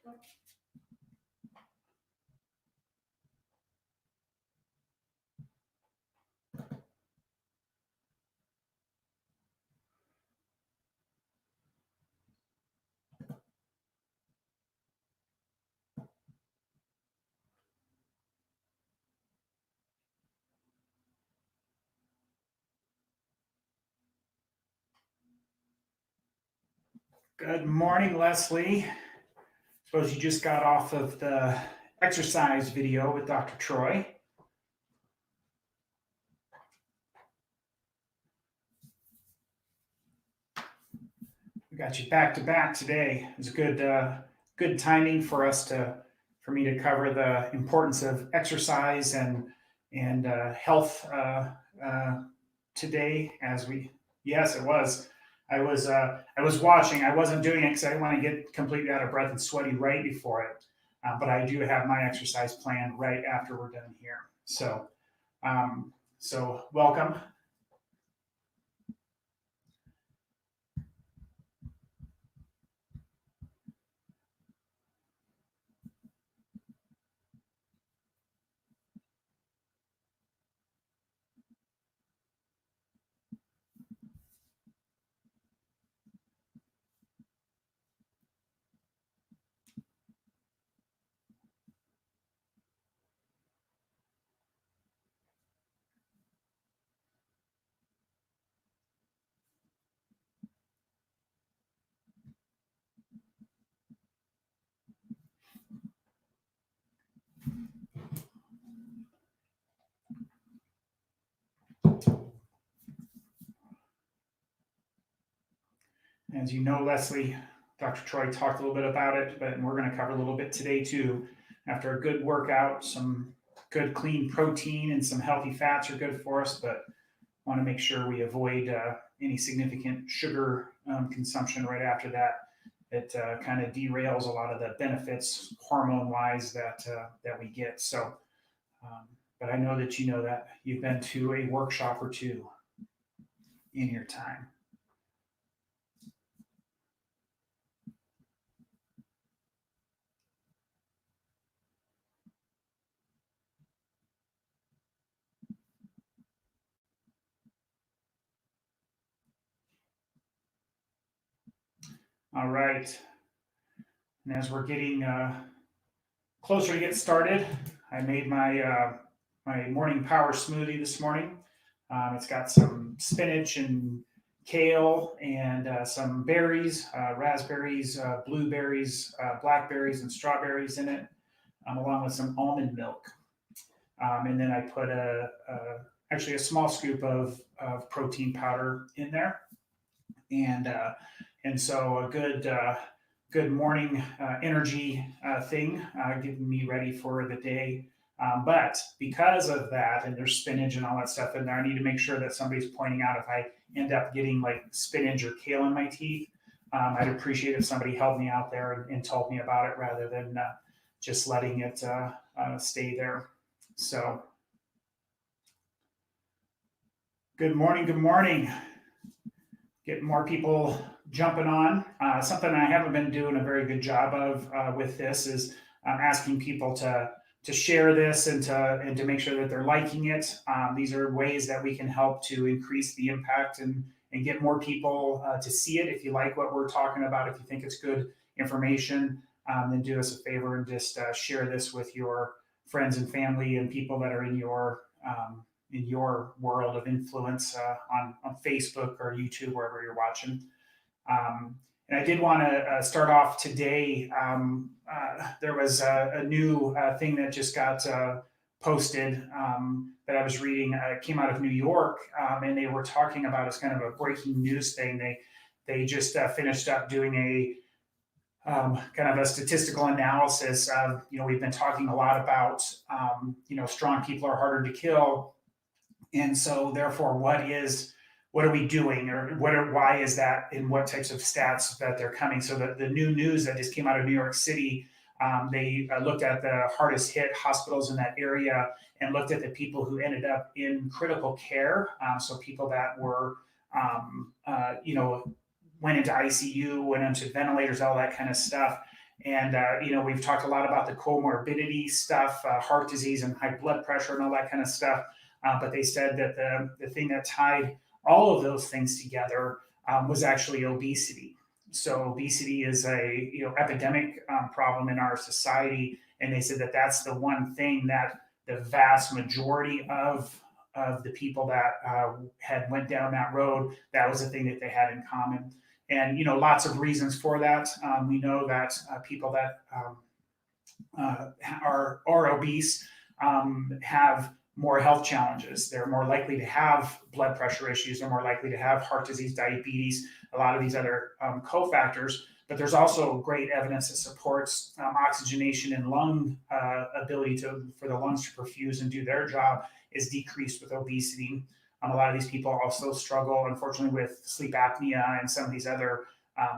Good morning, Leslie. Suppose you just got off of the exercise video with Dr. Troy. We got you back to back today. It was good timing for me to cover the importance of exercise and health today. Yes, it was. I was watching. I wasn't doing it because I didn't want to get completely out of breath and sweaty right before it. But I do have my exercise plan right after we're done here. So welcome. As you know, Leslie, Dr. Troy talked a little bit about it, but we're going to cover a little bit today too. After a good workout, some good clean protein and some healthy fats are good for us, but want to make sure we avoid any significant sugar consumption right after that. It kind of derails a lot of the benefits hormone-wise that we get. But I know that you know that you've been to a workshop or two in your time. All right. And as we're getting closer to get started, I made my morning power smoothie this morning. It's got some spinach and kale and some berries, raspberries, blueberries, blackberries, and strawberries in it, along with some almond milk. And then I put actually a small scoop of protein powder in there, and so a good morning energy thing, getting me ready for the day. But because of that, and there's spinach and all that stuff in there, I need to make sure that somebody's pointing out if I end up getting like spinach or kale in my teeth. I'd appreciate if somebody helped me out there and told me about it rather than just letting it stay there. So, good morning. Good morning. Getting more people jumping on. Something I haven't been doing a very good job of with this is asking people to share this and to make sure that they're liking it. These are ways that we can help to increase the impact and get more people to see it. If you like what we're talking about, if you think it's good information, then do us a favor and just share this with your friends and family and people that are in your world of influence on Facebook or YouTube, wherever you're watching. And I did want to start off today. There was a new thing that just got posted that I was reading. It came out of New York, and they were talking about it's kind of a breaking news thing. They just finished up doing a kind of a statistical analysis of, we've been talking a lot about, strong people are harder to kill. And so therefore, what are we doing, or why is that, and what types of stats that they're coming? So the new news that just came out of New York City, they looked at the hardest hit hospitals in that area and looked at the people who ended up in critical care. So people that were, went into ICU, went into ventilators, all that kind of stuff. And, we've talked a lot about the comorbidity stuff, heart disease and high blood pressure and all that kind of stuff. But they said that the thing that tied all of those things together was actually obesity. So obesity is a epidemic problem in our society, and they said that that's the one thing that the vast majority of the people that had went down that road, that was the thing that they had in common. And lots of reasons for that. We know that people that are obese have more health challenges. They're more likely to have blood pressure issues. They're more likely to have heart disease, diabetes, a lot of these other cofactors. But there's also great evidence that supports oxygenation and lung ability for the lungs to perfuse and do their job is decreased with obesity. A lot of these people also struggle, unfortunately, with sleep apnea and some of these other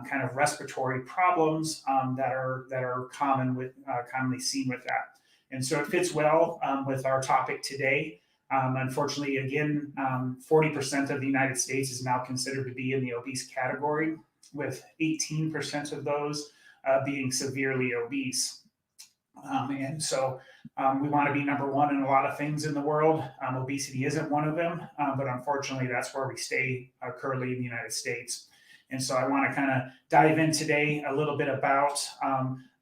kind of respiratory problems that are commonly seen with that. And so it fits well with our topic today. Unfortunately, again, 40% of the United States is now considered to be in the obese category, with 18% of those being severely obese. And so we want to be number one in a lot of things in the world. Obesity isn't one of them, but unfortunately, that's where we stay currently in the United States. And so I want to kind of dive in today a little bit about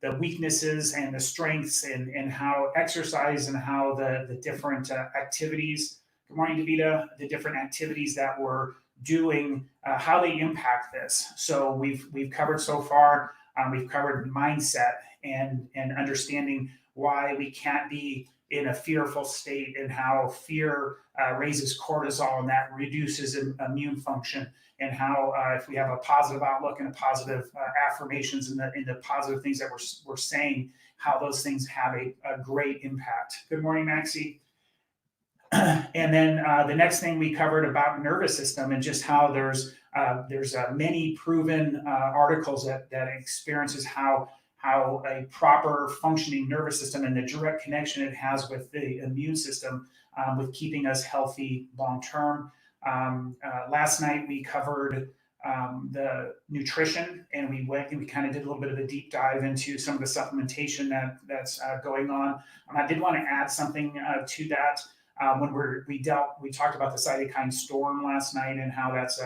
the weaknesses and the strengths and how exercise and how the different activities, good morning, Davida, the different activities that we're doing, how they impact this. So we've covered so far, we've covered mindset and understanding why we can't be in a fearful state and how fear raises cortisol and that reduces immune function, and how if we have a positive outlook and a positive affirmations and the positive things that we're saying, how those things have a great impact. Good morning, Maxie. And then the next thing we covered about nervous system and just how there's many proven articles that experiences how a proper functioning nervous system and the direct connection it has with the immune system with keeping us healthy long term. Last night we covered the nutrition, and we kind of did a little bit of a deep dive into some of the supplementation that's going on. I did want to add something to that. When we talked about the cytokine storm last night and how that's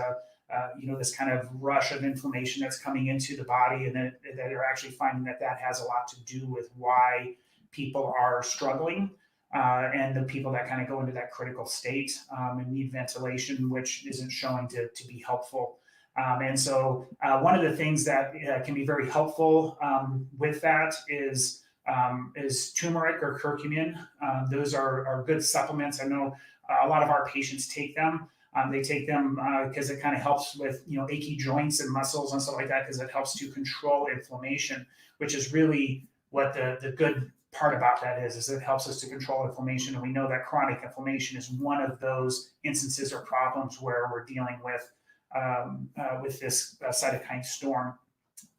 this kind of rush of inflammation that's coming into the body, and that they're actually finding that has a lot to do with why people are struggling, and the people that kind of go into that critical state and need ventilation, which isn't showing to be helpful. And so one of the things that can be very helpful with that is turmeric or curcumin. Those are good supplements. I know a lot of our patients take them. They take them because it kind of helps with achy joints and muscles and stuff like that, because it helps to control inflammation, which is really what the good part about that is it helps us to control inflammation. And we know that chronic inflammation is one of those instances or problems where we're dealing with this cytokine storm.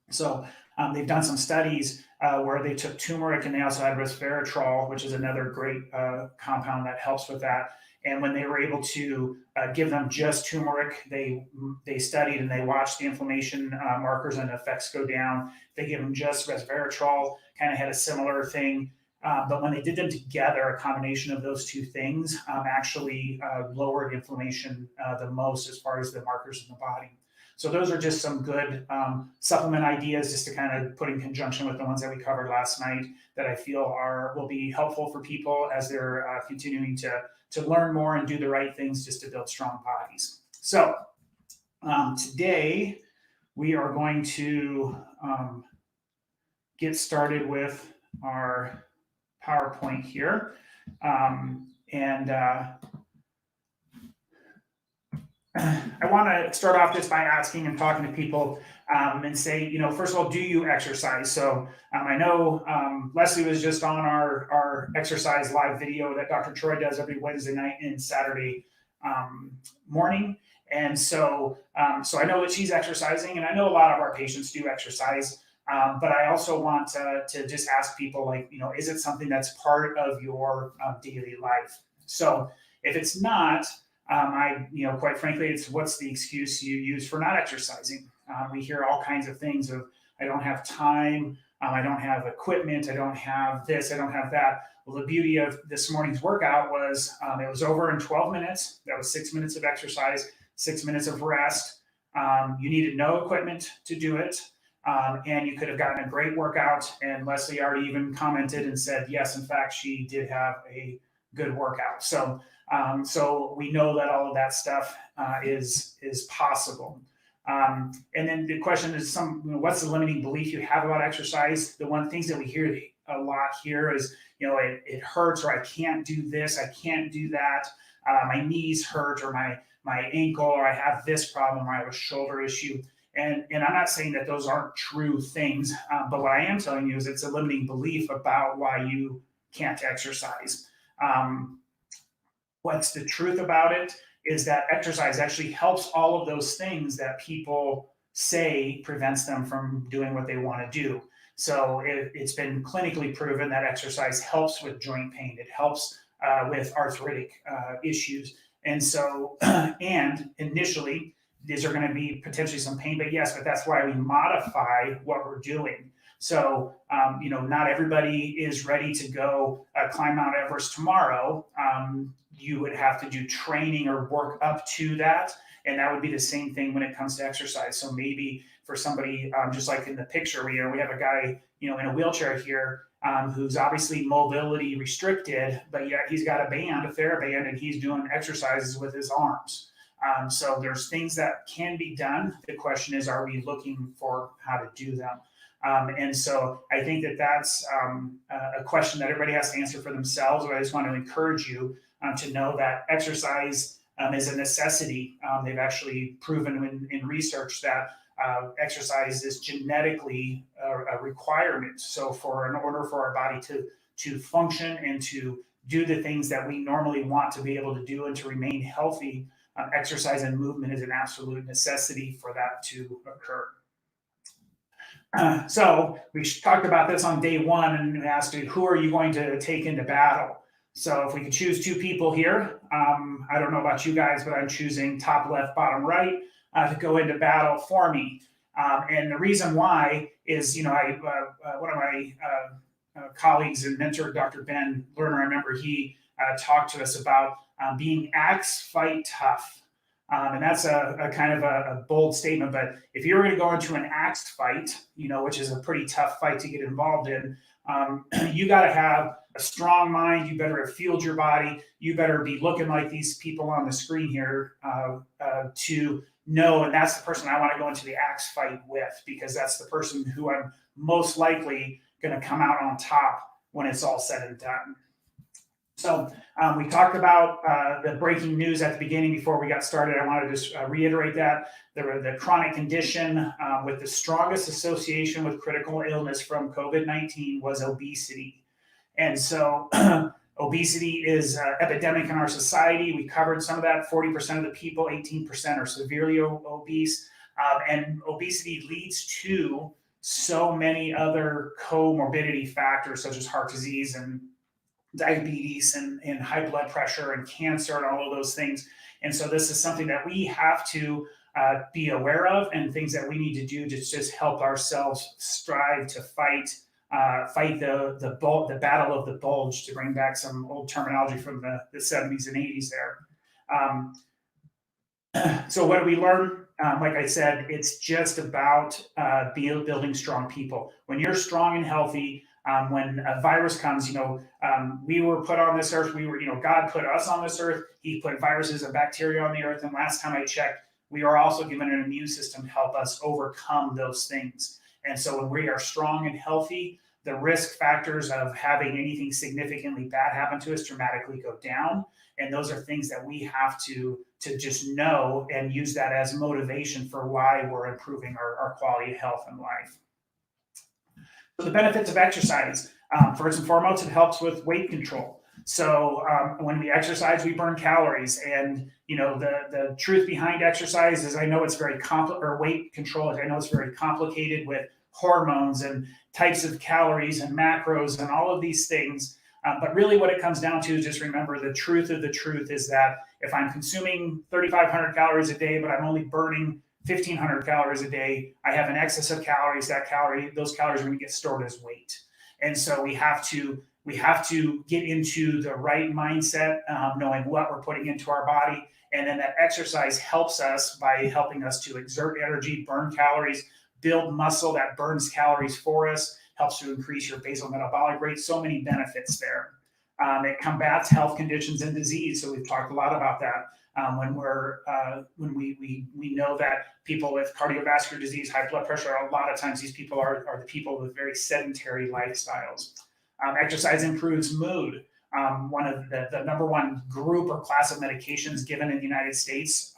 So they've done some studies where they took turmeric, and they also had resveratrol, which is another great compound that helps with that. And when they were able to give them just turmeric, they studied and they watched the inflammation markers and effects go down. They give them just resveratrol, kind of had a similar thing. But when they did them together, a combination of those two things actually lowered inflammation the most as far as the markers in the body. So those are just some good supplement ideas just to kind of put in conjunction with the ones that we covered last night that I feel will be helpful for people as they're continuing to learn more and do the right things just to build strong bodies. So today we are going to get started with our PowerPoint here. I want to start off just by asking and talking to people and say, first of all, do you exercise? So I know Leslie was just on our exercise live video that Dr. Troy does every Wednesday night and Saturday morning. And so I know that she's exercising, and I know a lot of our patients do exercise. But I also want to just ask people, is it something that's part of your daily life? So if it's not, quite frankly, what's the excuse you use for not exercising? We hear all kinds of things of, I don't have time, I don't have equipment. I don't have this. I don't have that. Well, the beauty of this morning's workout was it was over in 12 minutes. That was 6 minutes of exercise, 6 minutes of rest. You needed no equipment to do it. And you could have gotten a great workout. And Leslie already even commented and said, yes, in fact, she did have a good workout. So we know that all of that stuff is possible. And then the question is, what's the limiting belief you have about exercise? The one things that we hear a lot here is, it hurts, or I can't do this, I can't do that. My knees hurt, or my ankle, or I have this problem, or I have a shoulder issue. And I'm not saying that those aren't true things, but what I am telling you is it's a limiting belief about why you can't exercise. What's the truth about it is that exercise actually helps all of those things that people say prevents them from doing what they want to do. So it's been clinically proven that exercise helps with joint pain. It helps with arthritic issues. And so, and initially, these are going to be potentially some pain, but that's why we modify what we're doing. So, not everybody is ready to go climb Mount Everest tomorrow. You would have to do training or work up to that. And that would be the same thing when it comes to exercise. So maybe for somebody, just like in the picture, we have a guy, in a wheelchair here, who's obviously mobility restricted, but yet he's got a TheraBand, and he's doing exercises with his arms. So there's things that can be done. The question is, are we looking for how to do them? And so I think that's a question that everybody has to answer for themselves. But I just want to encourage you to know that exercise is a necessity. They've actually proven in research that exercise is genetically a requirement. So in order for our body to function and to do the things that we normally want to be able to do and to remain healthy, exercise and movement is an absolute necessity for that to occur. So we talked about this on day one and asked you, who are you going to take into battle? So if we could choose two people here, I don't know about you guys, but I'm choosing top left, bottom right to go into battle for me. And the reason why is, one of my colleagues and mentor, Dr. Ben Lerner, I remember he talked to us about being axe fight tough. And that's a kind of a bold statement, but if you're going to go into an axe fight, which is a pretty tough fight to get involved in, you got to have a strong mind. You better have fueled your body. You better be looking like these people on the screen here to know. And that's the person I want to go into the axe fight with, because that's the person who I'm most likely going to come out on top when it's all said and done. So we talked about the breaking news at the beginning before we got started. I want to just reiterate that the chronic condition with the strongest association with critical illness from COVID-19 was obesity. And so obesity is epidemic in our society. We covered some of that. 40% of the people, 18% are severely obese. And obesity leads to so many other comorbidity factors, such as heart disease and diabetes and high blood pressure and cancer and all of those things. And so this is something that we have to be aware of, and things that we need to do to just help ourselves strive to fight the battle of the bulge, to bring back some old terminology from the 70s and 80s there. So what do we learn? Like I said, it's just about building strong people. When you're strong and healthy, when a virus comes, we were put on this earth. God put us on this earth. He put viruses and bacteria on the earth. And last time I checked, we are also given an immune system to help us overcome those things. And so when we are strong and healthy, the risk factors of having anything significantly bad happen to us dramatically go down. And those are things that we have to just know and use that as motivation for why we're improving our quality of health and life. So the benefits of exercise, first and foremost, it helps with weight control. So when we exercise, we burn calories, and the truth behind exercise is, I know it's very weight control. I know it's very complicated with hormones and types of calories and macros and all of these things. But really, what it comes down to is just remember, the truth of the truth is that if I'm consuming 3,500 calories a day, but I'm only burning 1,500 calories a day, I have an excess of calories. Those calories are going to get stored as weight. And so we have to get into the right mindset, knowing what we're putting into our body. And then that exercise helps us by helping us to exert energy, burn calories, build muscle that burns calories for us, helps to increase your basal metabolic rate. So many benefits there. It combats health conditions and disease. So we've talked a lot about that. When we know that people with cardiovascular disease, high blood pressure, a lot of times these people are the people with very sedentary lifestyles. Exercise improves mood. One of the number one group or class of medications given in the United States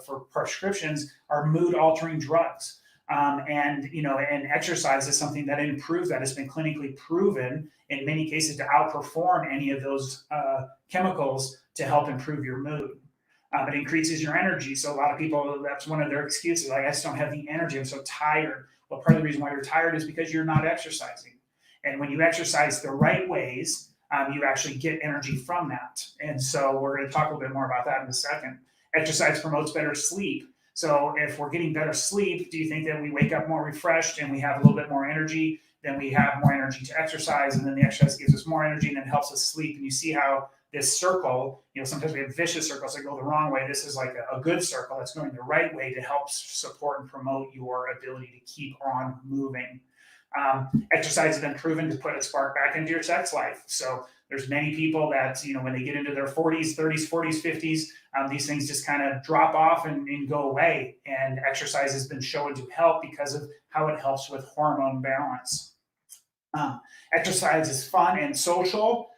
for prescriptions are mood altering drugs. And exercise is something that improves that. It's been clinically proven in many cases to outperform any of those chemicals to help improve your mood. It increases your energy. So a lot of people, that's one of their excuses. Like, I just don't have the energy. I'm so tired. Well, part of the reason why you're tired is because you're not exercising. And when you exercise the right ways, you actually get energy from that. And so we're going to talk a little bit more about that in a second. Exercise promotes better sleep. So if we're getting better sleep, do you think that we wake up more refreshed and we have a little bit more energy? Then we have more energy to exercise, and then the exercise gives us more energy and then helps us sleep. And you see how this circle, sometimes we have vicious circles that go the wrong way. This is like a good circle that's going the right way to help support and promote your ability to keep on moving. Exercise has been proven to put a spark back into your sex life. So there's many people that, when they get into their 40s, 30s, 40s, 50s, these things just kind of drop off and go away. And exercise has been shown to help because of how it helps with hormone balance. Exercise is fun and social,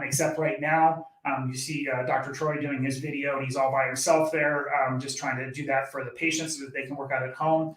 except right now, you see Dr. Troy doing his video, and he's all by himself there, just trying to do that for the patients so that they can work out at home.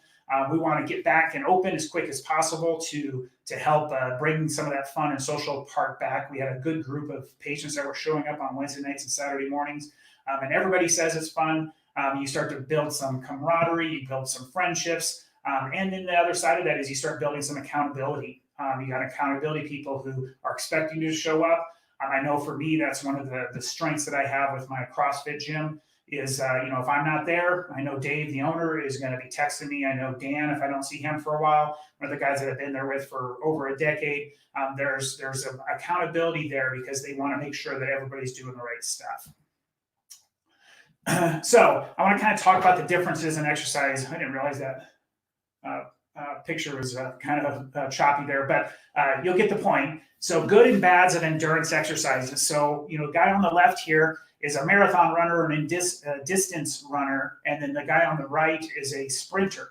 We want to get back and open as quick as possible to help bring some of that fun and social part back. We had a good group of patients that were showing up on Wednesday nights and Saturday mornings, and everybody says it's fun. You start to build some camaraderie, you build some friendships, and then the other side of that is you start building some accountability. You got accountability people who are expecting you to show up. I know for me, that's one of the strengths that I have with my CrossFit gym is, if I'm not there, I know Dave, the owner, is going to be texting me. I know Dan, if I don't see him for a while, one of the guys that I've been there with for over a decade, there's an accountability there because they want to make sure that everybody's doing the right stuff. So I want to kind of talk about the differences in exercise. I didn't realize that picture was kind of choppy there, but you'll get the point. So good and bads of endurance exercises. So, guy on the left here is a marathon runner and a distance runner, and then the guy on the right is a sprinter.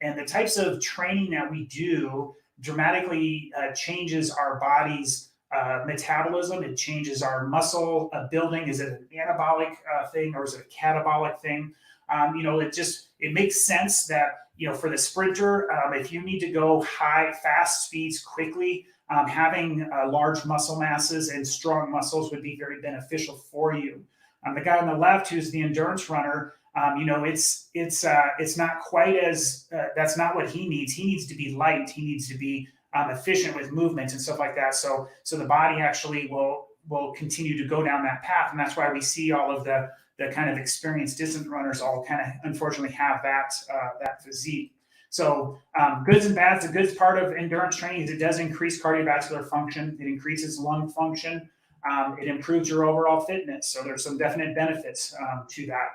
And the types of training that we do dramatically changes our body's metabolism. It changes our muscle building. Is it an anabolic thing or is it a catabolic thing? It makes sense that, for the sprinter, if you need to go high, fast speeds quickly, having large muscle masses and strong muscles would be very beneficial for you. The guy on the left, who's the endurance runner, it's not quite as that's not what he needs. He needs to be light. He needs to be efficient with movements and stuff like that. So the body actually will continue to go down that path, and that's why we see all of the kind of experienced distance runners all kind of unfortunately have that physique. So goods and bads. The good part of endurance training is it does increase cardiovascular function. It increases lung function. It improves your overall fitness. So there's some definite benefits to that.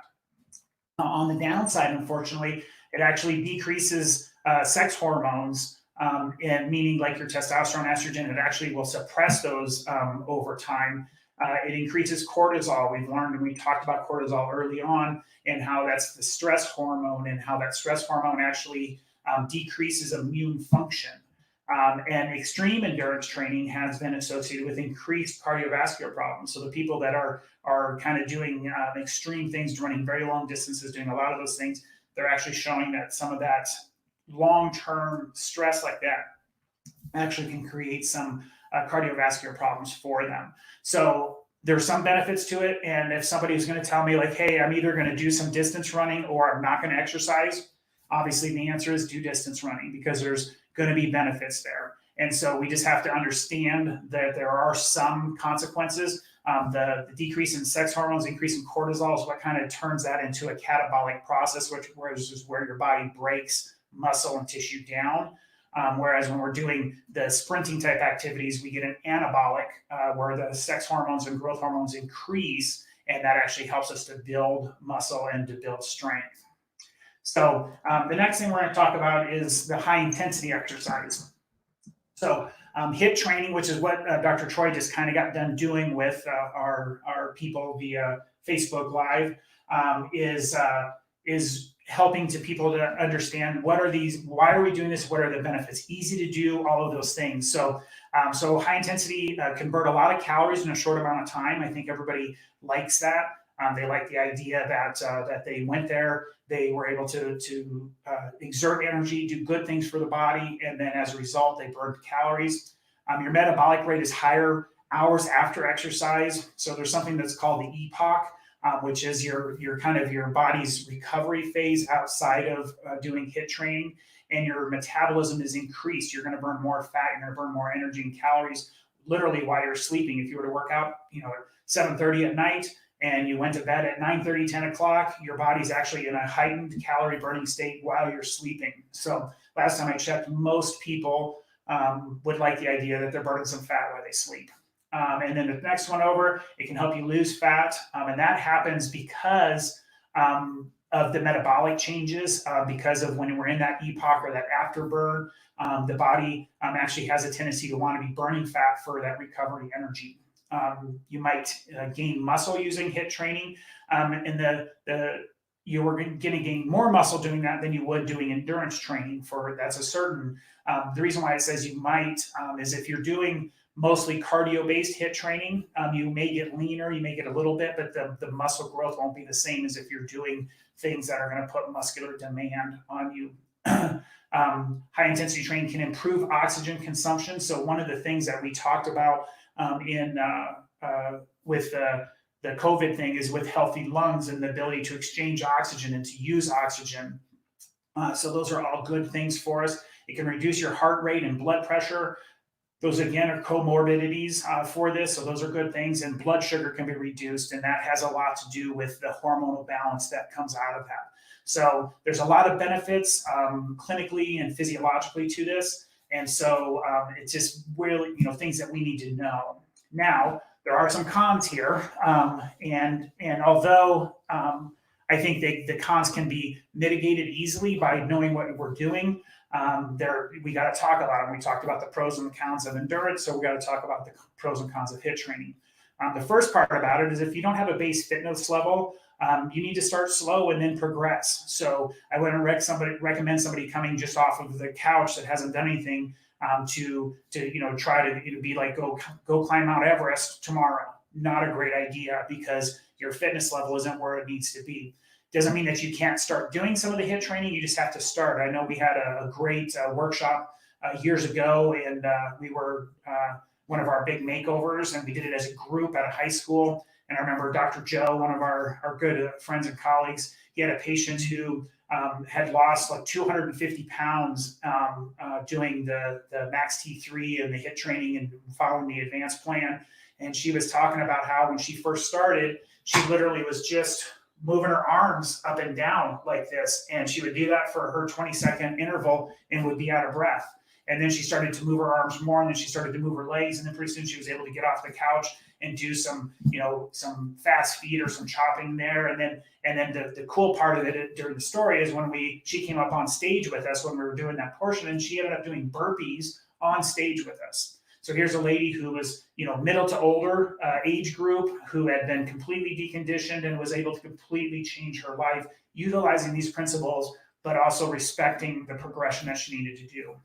On the downside, unfortunately, it actually decreases sex hormones, and meaning like your testosterone, estrogen. It actually will suppress those over time. It increases cortisol. We've learned, and we talked about cortisol early on, and how that's the stress hormone, and how that stress hormone actually decreases immune function. And extreme endurance training has been associated with increased cardiovascular problems. So the people that are kind of doing extreme things, running very long distances, doing a lot of those things, they're actually showing that some of that long-term stress like that actually can create some cardiovascular problems for them. So there's some benefits to it. And if somebody is going to tell me like, hey, I'm either going to do some distance running or I'm not going to exercise, obviously the answer is do distance running because there's going to be benefits there. And so we just have to understand that there are some consequences. The decrease in sex hormones, increase in cortisol is what kind of turns that into a catabolic process, which is where your body breaks muscle and tissue down. Whereas when we're doing the sprinting type activities, we get an anabolic where the sex hormones and growth hormones increase, and that actually helps us to build muscle and to build strength. So the next thing we're going to talk about is the high intensity exercise. So HIIT training, which is what Dr. Troy just kind of got done doing with our people via Facebook Live, is helping to people to understand what are these, why are we doing this, what are the benefits, easy to do, all of those things. So high intensity can burn a lot of calories in a short amount of time. I think everybody likes that. They like the idea that they went there, they were able to exert energy, do good things for the body, and then as a result, they burned calories. Your metabolic rate is higher hours after exercise. So there's something that's called the EPOC, which is your kind of your body's recovery phase outside of doing HIIT training, and your metabolism is increased. You're going to burn more fat, you're going to burn more energy and calories literally while you're sleeping. If you were to work out, at 7:30 at night, and you went to bed at 9:30, 10 o'clock, your body's actually in a heightened calorie burning state while you're sleeping. So last time I checked, most people would like the idea that they're burning some fat while they sleep. And then the next one over, it can help you lose fat. And that happens because of the metabolic changes, because of when we're in that EPOC or that afterburn, the body actually has a tendency to want to be burning fat for that recovery energy. You might gain muscle using HIIT training, and you are going to gain more muscle doing that than you would doing endurance training. That's a certain. The reason why it says you might is if you're doing mostly cardio-based HIIT training, you may get leaner, you may get a little bit, but the muscle growth won't be the same as if you're doing things that are going to put muscular demand on you. High intensity training can improve oxygen consumption. So one of the things that we talked about with the COVID thing is with healthy lungs and the ability to exchange oxygen and to use oxygen. So those are all good things for us. It can reduce your heart rate and blood pressure. Those, again, are comorbidities for this. So those are good things. And blood sugar can be reduced. And that has a lot to do with the hormonal balance that comes out of that. So there's a lot of benefits clinically and physiologically to this. And so it's just really, things that we need to know. Now, there are some cons here. And although I think the cons can be mitigated easily by knowing what we're doing, we got to talk about them. We talked about the pros and the cons of endurance, so we got to talk about the pros and cons of HIIT training. The first part about it is if you don't have a base fitness level, you need to start slow and then progress. So I wouldn't recommend somebody coming just off of the couch that hasn't done anything to try to be like go climb Mount Everest tomorrow. Not a great idea, because your fitness level isn't where it needs to be. Doesn't mean that you can't start doing some of the HIIT training. You just have to start. I know we had a great workshop years ago, and we were one of our big makeovers, and we did it as a group at a high school. And I remember Dr. Joe, one of our good friends and colleagues, he had a patient who had lost like 250 pounds doing the Max T3 and the HIIT training and following the advanced plan. And she was talking about how when she first started, she literally was just moving her arms up and down like this. And she would do that for her 20-second interval and would be out of breath. And then she started to move her arms more, and then she started to move her legs. And then pretty soon she was able to get off the couch and do some fast feet or some chopping there. And then the cool part of it during the story is when she came up on stage with us when we were doing that portion, and she ended up doing burpees on stage with us. So here's a lady who was, middle to older age group, who had been completely deconditioned and was able to completely change her life utilizing these principles, but also respecting the progression that she needed to do.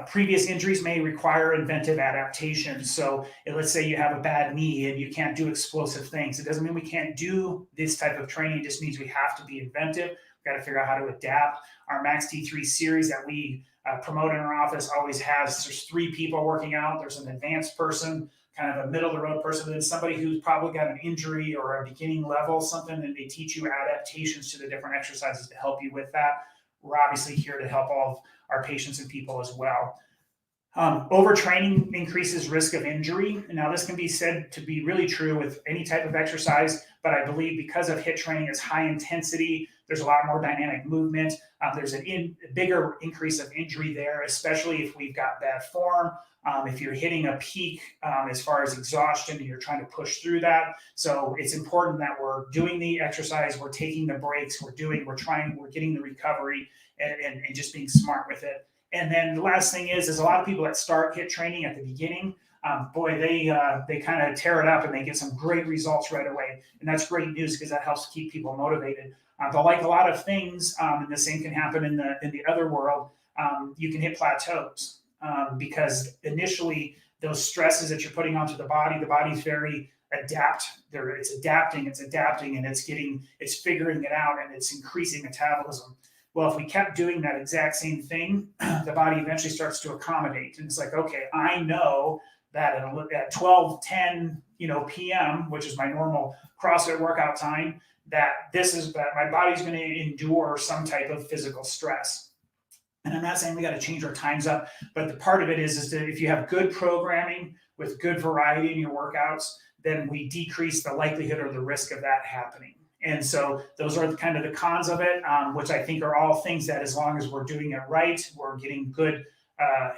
Previous injuries may require inventive adaptation. So let's say you have a bad knee and you can't do explosive things. It doesn't mean we can't do this type of training. It just means we have to be inventive. We've got to figure out how to adapt. Our Max T3 series that we promote in our office always there's 3 people working out. There's an advanced person, kind of a middle of the road person, and then somebody who's probably got an injury or a beginning level, something, and they teach you adaptations to the different exercises to help you with that. We're obviously here to help all of our patients and people as well. Overtraining increases risk of injury. Now, this can be said to be really true with any type of exercise, but I believe because of HIIT training is high intensity, there's a lot more dynamic movement. There's a bigger increase of injury there, especially if we've got bad form. If you're hitting a peak as far as exhaustion, and you're trying to push through that. So it's important that we're doing the exercise, we're taking the breaks, we're getting the recovery, and just being smart with it. And then the last thing is a lot of people that start HIIT training at the beginning, boy, they kind of tear it up and they get some great results right away. And that's great news because that helps keep people motivated. But like a lot of things, and the same can happen in the other world, you can hit plateaus because initially those stresses that you're putting onto the body's very it's adapting, and it's figuring it out, and it's increasing metabolism. Well, if we kept doing that exact same thing, the body eventually starts to accommodate. And it's like, okay, I know that at 12:10, p.m., which is my normal CrossFit workout time, that my body's going to endure some type of physical stress. And I'm not saying we got to change our times up, but the part of it is that if you have good programming with good variety in your workouts, then we decrease the likelihood or the risk of that happening. And so those are kind of the cons of it, which I think are all things that as long as we're doing it right, we're getting good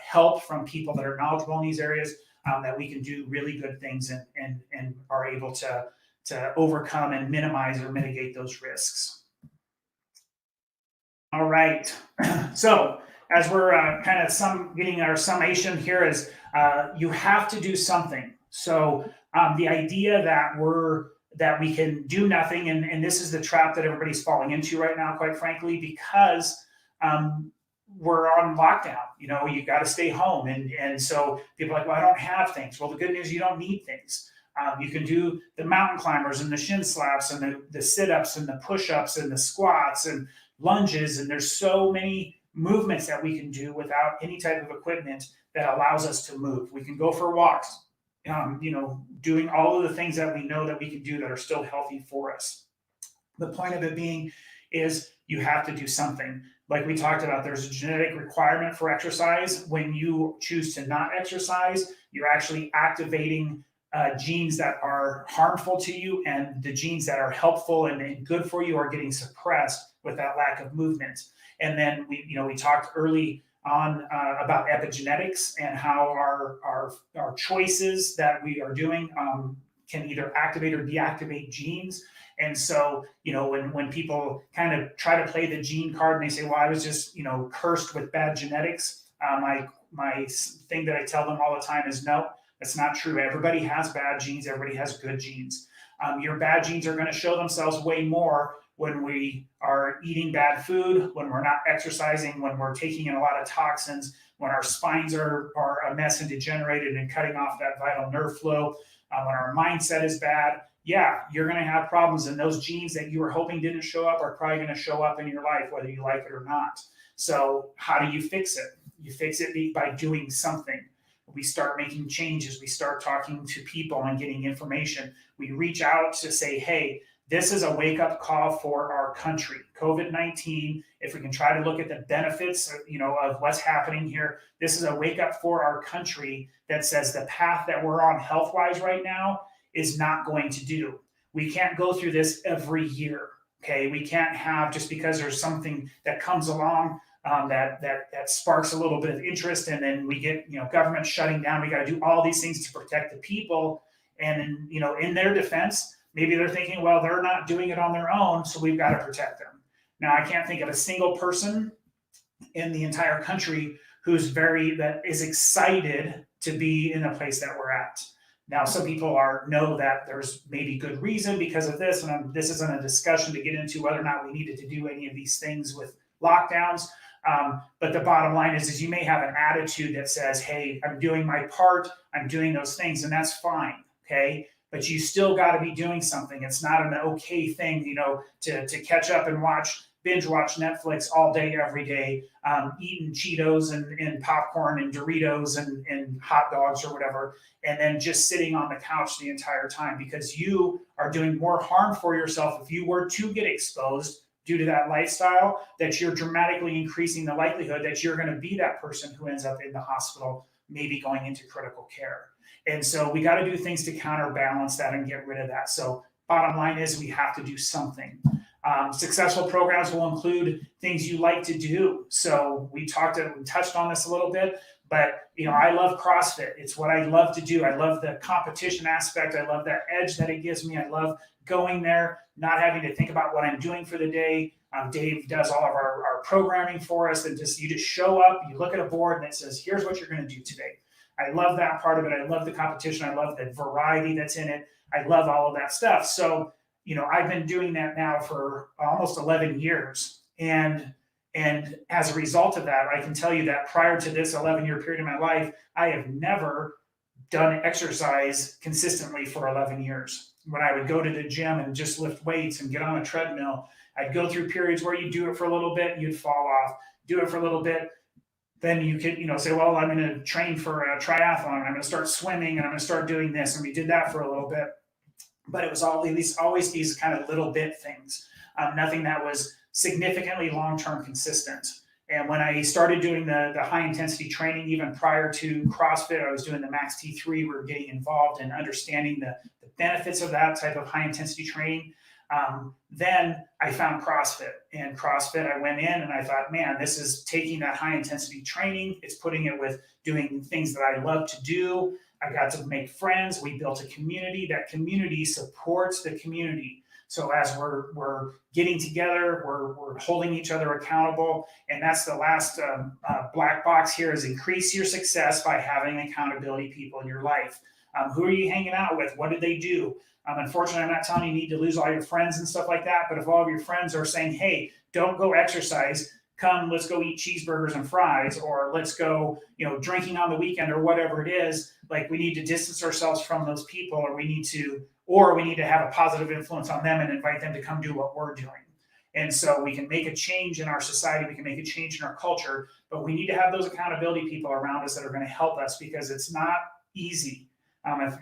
help from people that are knowledgeable in these areas, that we can do really good things and are able to overcome and minimize or mitigate those risks. All right. So as we're kind of getting our summation here is you have to do something. So the idea that we can do nothing, and this is the trap that everybody's falling into right now, quite frankly, because we're on lockdown. You got to stay home, and so people are like, well, I don't have things. Well, the good news, you don't need things. You can do the mountain climbers and the shin slaps and the sit-ups and the push-ups and the squats and lunges, and there's so many movements that we can do without any type of equipment that allows us to move. We can go for walks, doing all of the things that we know that we can do that are still healthy for us. The point of it being is you have to do something. Like we talked about, there's a genetic requirement for exercise. When you choose to not exercise, you're actually activating genes that are harmful to you, and the genes that are helpful and good for you are getting suppressed with that lack of movement. And then we talked early on about epigenetics and how our choices that we are doing can either activate or deactivate genes. And so, when people kind of try to play the gene card and they say, well, I was just, cursed with bad genetics, my thing that I tell them all the time is, no, that's not true. Everybody has bad genes. Everybody has good genes. Your bad genes are going to show themselves way more when we are eating bad food, when we're not exercising, when we're taking in a lot of toxins, when our spines are a mess and degenerated and cutting off that vital nerve flow, when our mindset is bad. Yeah, you're going to have problems, and those genes that you were hoping didn't show up are probably going to show up in your life, whether you like it or not. So how do you fix it? You fix it by doing something. We start making changes. We start talking to people and getting information. We reach out to say, hey, this is a wake-up call for our country. COVID-19, if we can try to look at the benefits, of what's happening here, this is a wake-up for our country that says the path that we're on health-wise right now is not going to do. We can't go through this every year, okay? We can't have, just because there's something that comes along that sparks a little bit of interest, and then we get, government shutting down. We got to do all these things to protect the people. And, in their defense, maybe they're thinking, well, they're not doing it on their own, so we've got to protect them. Now, I can't think of a single person in the entire country that is excited to be in the place that we're at. Now, some people know that there's maybe good reason because of this, and this isn't a discussion to get into whether or not we needed to do any of these things with lockdowns. But the bottom line is you may have an attitude that says, hey, I'm doing my part, I'm doing those things, and that's fine, okay? But you still got to be doing something. It's not an okay thing, to catch up and binge watch Netflix all day, every day, eating Cheetos and popcorn and Doritos and hot dogs or whatever, and then just sitting on the couch the entire time, because you are doing more harm for yourself if you were to get exposed due to that lifestyle, that you're dramatically increasing the likelihood that you're going to be that person who ends up in the hospital maybe going into critical care. And so we got to do things to counterbalance that and get rid of that. So bottom line is we have to do something. Successful programs will include things you like to do. So we touched on this a little bit, but I love CrossFit. It's what I love to do. I love the competition aspect. I love that edge that it gives me. I love going there, not having to think about what I'm doing for the day. Dave does all of our programming for us, and you just show up, you look at a board, and it says, here's what you're going to do today. I love that part of it. I love the competition. I love the variety that's in it. I love all of that stuff. So, I've been doing that now for almost 11 years. And as a result of that, I can tell you that prior to this 11-year period in my life, I have never done exercise consistently for 11 years. When I would go to the gym and just lift weights and get on a treadmill, I'd go through periods where you do it for a little bit, you'd fall off, do it for a little bit. Then you could, say, well, I'm going to train for a triathlon. I'm going to start swimming and I'm going to start doing this. And we did that for a little bit. But it was always these kind of little bit things, nothing that was significantly long-term consistent. And when I started doing the high-intensity training, even prior to CrossFit, I was doing the Max T3. We were getting involved in understanding the benefits of that type of high-intensity training. Then I found CrossFit. And CrossFit, I went in and I thought, man, this is taking that high-intensity training. It's putting it with doing things that I love to do. I got to make friends. We built a community. That community supports the community. So as we're getting together, we're holding each other accountable. And that's the last black box here, is increase your success by having accountability people in your life. Who are you hanging out with? What did they do? Unfortunately, I'm not telling you need to lose all your friends and stuff like that. But if all of your friends are saying, hey, don't go exercise, come, let's go eat cheeseburgers and fries, or let's go, drinking on the weekend, or whatever it is, like, we need to distance ourselves from those people, or we need to have a positive influence on them and invite them to come do what we're doing. And so we can make a change in our society, we can make a change in our culture, but we need to have those accountability people around us that are going to help us, because it's not easy.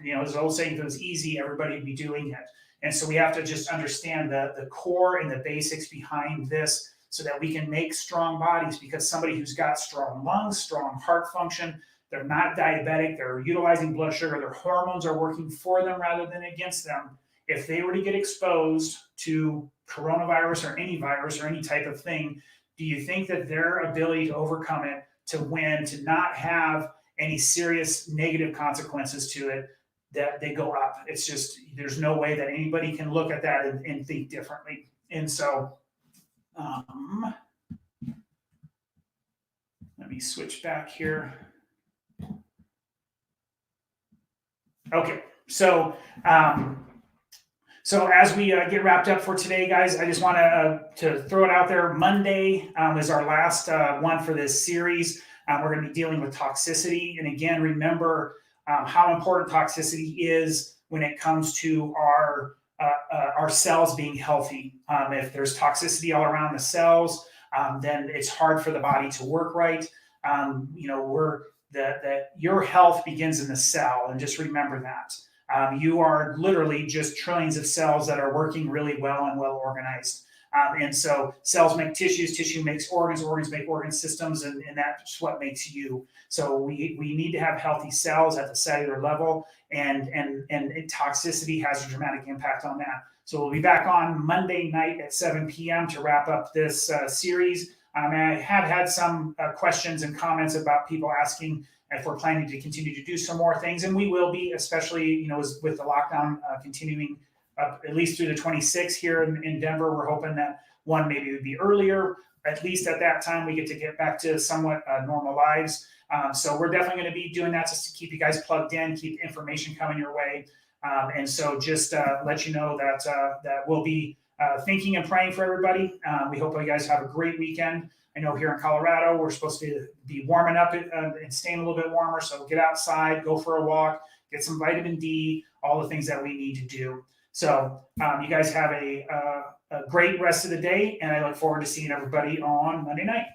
There's an old saying, if it was easy, everybody would be doing it. And so we have to just understand the core and the basics behind this, so that we can make strong bodies, because somebody who's got strong lungs, strong heart function, they're not diabetic, they're utilizing blood sugar, their hormones are working for them rather than against them. If they were to get exposed to coronavirus or any virus or any type of thing, do you think that their ability to overcome it, to win, to not have any serious negative consequences to it, that they go up? It's just, there's no way that anybody can look at that and think differently. And so, let me switch back here. Okay, so as we get wrapped up for today, guys, I just want to throw it out there. Monday is our last one for this series. We're going to be dealing with toxicity, and again, remember how important toxicity is when it comes to our cells being healthy. If there's toxicity all around the cells, then it's hard for the body to work right. Your health begins in the cell, and just remember that. You are literally just trillions of cells that are working really well and well organized. And so cells make tissues, tissue makes organs, organs make organ systems, and that's what makes you. So we need to have healthy cells at the cellular level, and toxicity has a dramatic impact on that. So we'll be back on Monday night at 7 p.m. to wrap up this series. And I have had some questions and comments about people asking if we're planning to continue to do some more things, and we will be, especially with the lockdown continuing up at least through the 26th here in Denver. We're hoping that one maybe would be earlier. At least at that time, we get back to somewhat normal lives. So we're definitely going to be doing that just to keep you guys plugged in, keep information coming your way. And so just let you know that we'll be thinking and praying for everybody. We hope you guys have a great weekend. I know here in Colorado, we're supposed to be warming up and staying a little bit warmer. So get outside, go for a walk, get some vitamin D, all the things that we need to do. So you guys have a great rest of the day, and I look forward to seeing everybody on Monday night.